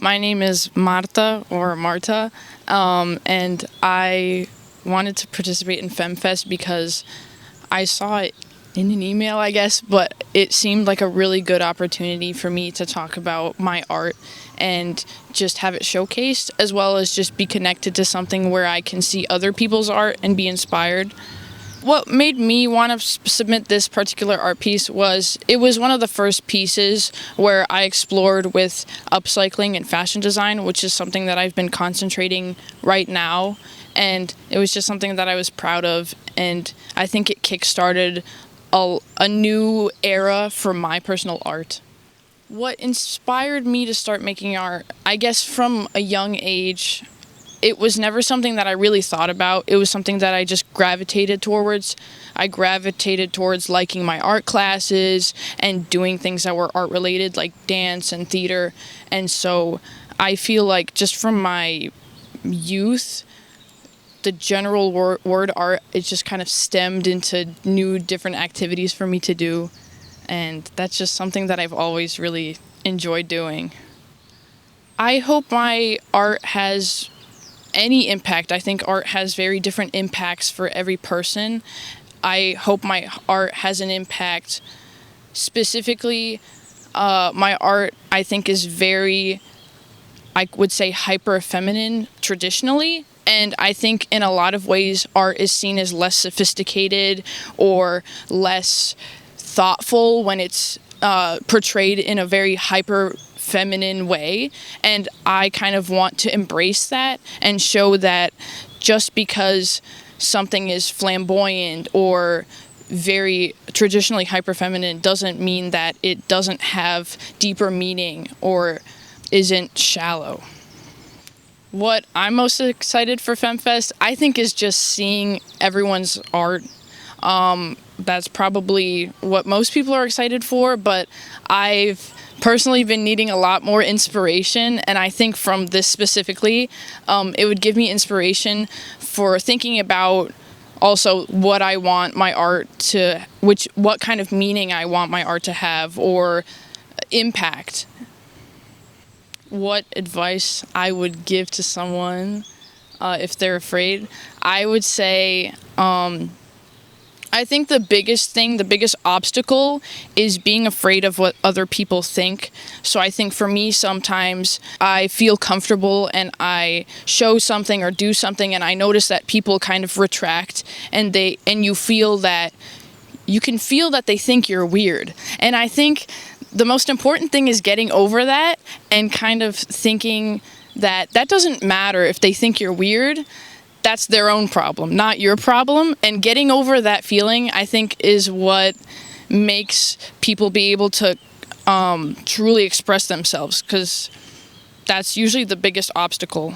My name is Marta, and I wanted to participate in FemFest because I saw it in an email, I guess, but it seemed like a really good opportunity for me to talk about my art and just have it showcased, as well as just be connected to something where I can see other people's art and be inspired. What made me want to submit this particular art piece was it was one of the first pieces where I explored with upcycling and fashion design, which is something that I've been concentrating right now. And it was just something that I was proud of, and I think it kickstarted a new era for my personal art. What inspired me to start making art, I guess from a young age, it was never something that I really thought about. It was something that I just gravitated towards. I gravitated towards liking my art classes and doing things that were art related, like dance and theater. And so I feel like just from my youth, the general word art, it just kind of stemmed into new different activities for me to do. And that's just something that I've always really enjoyed doing. I hope my art has any impact. I think art has very different impacts for every person. I hope my art has an impact. Specifically, my art, I think, is very, I would say, hyper feminine traditionally. And I think in a lot of ways, art is seen as less sophisticated or less thoughtful when it's portrayed in a very hyper feminine way, and I kind of want to embrace that and show that just because something is flamboyant or very traditionally hyper-feminine doesn't mean that it doesn't have deeper meaning or isn't shallow. What I'm most excited for FemFest, I think, is just seeing everyone's art. That's probably what most people are excited for, but I've personally been needing a lot more inspiration, and I think from this specifically, it would give me inspiration for thinking about also what I want my art to, what kind of meaning I want my art to have or impact. What advice I would give to someone if they're afraid, I would say, I think the biggest obstacle is being afraid of what other people think. So I think for me, sometimes I feel comfortable and I show something or do something and I notice that people kind of retract and you can feel that they think you're weird. And I think the most important thing is getting over that and kind of thinking that doesn't matter if they think you're weird. That's their own problem, not your problem. And getting over that feeling, I think, is what makes people be able to truly express themselves, because that's usually the biggest obstacle.